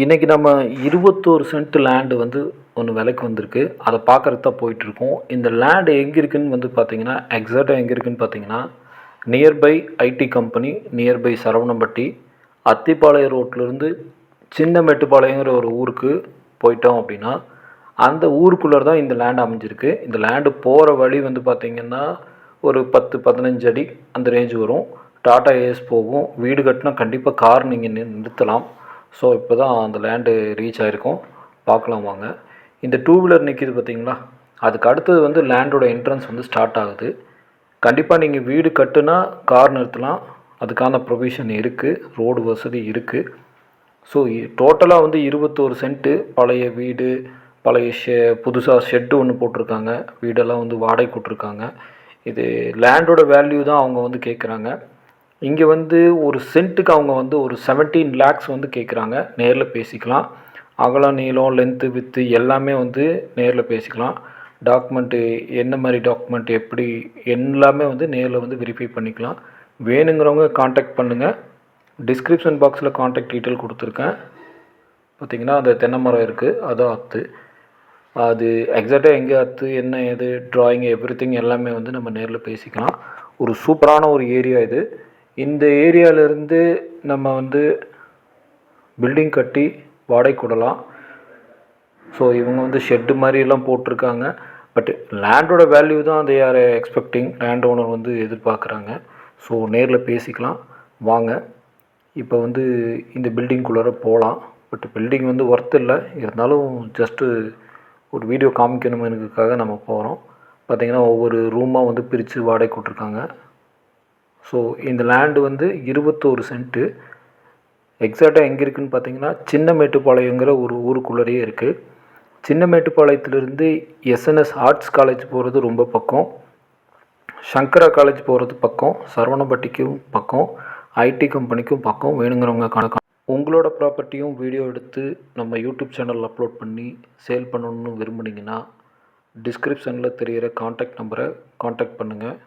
இன்றைக்கி நம்ம 21 send land வந்து ஒன்று விலைக்கு வந்திருக்கு. அதை பார்க்குறதுக்கு தான் போயிட்டுருக்கோம். இந்த லேண்டு எங்கே இருக்குதுன்னு வந்து பார்த்தீங்கன்னா, எக்ஸாக்டாக எங்கே இருக்குதுன்னு பார்த்தீங்கன்னா, nearby IT company, nearby Saravanampatti, Athipalayam ரோட்லேருந்து சின்ன மேட்டுப்பாளையங்கிற ஒரு ஊருக்கு போயிட்டோம் அப்படின்னா, அந்த ஊருக்குள்ளே தான் இந்த லேண்டு அமைஞ்சிருக்கு. இந்த லேண்டு போகிற வழி வந்து பார்த்திங்கன்னா, ஒரு 10-15 அடி அந்த ரேஞ்சு வரும். டாடா ஏஸ் போகும். வீடு கட்டினா கண்டிப்பாக கார் நீங்கள் நிறுத்தலாம். ஸோ இப்போ தான் அந்த லேண்டு ரீச் ஆகிருக்கோம். பார்க்கலாம் வாங்க. இந்த டூ வீலர் நிற்கிது பார்த்தீங்களா, அதுக்கு அடுத்தது வந்து லேண்டோட என்ட்ரன்ஸ் வந்து ஸ்டார்ட் ஆகுது. கண்டிப்பாக நீங்கள் வீடு கட்டுனா கார் நிறுத்தலாம். அதுக்கான ப்ரொவிஷன் இருக்குது. ரோடு வசதி இருக்குது. ஸோ டோட்டலாக வந்து 21 சென்ட்டு பழைய வீடு, பழைய புதுசாக ஷெட்டு ஒன்று போட்டிருக்காங்க. வீடெல்லாம் வந்து வாடகை விட்ருக்காங்க. இது லேண்டோட வேல்யூ தான் அவங்க வந்து கேட்குறாங்க. இங்கே வந்து ஒரு சென்ட்டுக்கு அவங்க வந்து ஒரு 17 lakhs வந்து கேட்குறாங்க. நேரில் பேசிக்கலாம். அகலம், நீளம், லென்த்து, வித்து எல்லாமே வந்து நேரில் பேசிக்கலாம். டாக்குமெண்ட்டு என்ன மாதிரி டாக்குமெண்ட் எப்படி எல்லாமே வந்து நேரில் வந்து வெரிஃபை பண்ணிக்கலாம். வேணுங்கிறவங்க காண்டாக்ட் பண்ணுங்கள். டிஸ்கிரிப்ஷன் பாக்ஸில் காண்டாக்ட் டீட்டெயில் கொடுத்துருக்கேன். பார்த்திங்கன்னா அந்த தென்னை மரம் இருக்குது, அதான் அத்து. அது எக்ஸாக்டாக எங்கே அத்து, என்ன ஏது, ட்ராயிங் எவ்ரிதிங் எல்லாமே வந்து நம்ம நேரில் பேசிக்கலாம். ஒரு சூப்பரான ஒரு ஏரியா இது. இந்த ஏரியாவிலேருந்து நம்ம வந்து பில்டிங் கட்டி வாடகைக்கு விடலாம். ஸோ இவங்க வந்து ஷெட்டு மாதிரியெல்லாம் போட்டிருக்காங்க. பட் லேண்டோட வேல்யூ தான் they are expecting. Land owner வந்து எதிர்பார்க்குறாங்க. ஸோ நேரில் பேசிக்கலாம் வாங்க. இப்போ வந்து இந்த பில்டிங்குள்ளார போகலாம். பட் பில்டிங் வந்து ஒர்த் இல்லை, இருந்தாலும் ஜஸ்ட்டு ஒரு வீடியோ காமிக்கணுமேனுக்காக நம்ம போகிறோம். பார்த்திங்கன்னா ஒவ்வொரு ரூமாக வந்து பிரித்து வாடகை விட்ருக்காங்க. ஸோ இந்த லேண்டு வந்து 21 சென்ட்டு. எக்ஸாக்டாக எங்கே இருக்குதுன்னு பார்த்தீங்கன்னா, சின்ன மேட்டுப்பாளையங்கிற ஒரு ஊருக்குள்ளேயே இருக்குது. சின்ன மேட்டுப்பாளையத்துலேருந்து எஸ்என்எஸ் ஆர்ட்ஸ் காலேஜ் போகிறது ரொம்ப பக்கம், சங்கரா காலேஜ் போகிறது பக்கம், சரவணம்பட்டிக்கும் பக்கம், ஐடி கம்பெனிக்கும் பக்கம். வேணுங்கிறவங்க கணக்கு உங்களோட ப்ராப்பர்ட்டியும் வீடியோ எடுத்து நம்ம யூடியூப் சேனலில் அப்லோட் பண்ணி சேல் பண்ணணுன்னு விரும்புனீங்கன்னா, டிஸ்கிரிப்ஷனில் தெரிகிற காண்டாக்ட் நம்பரை காண்டாக்ட் பண்ணுங்கள்.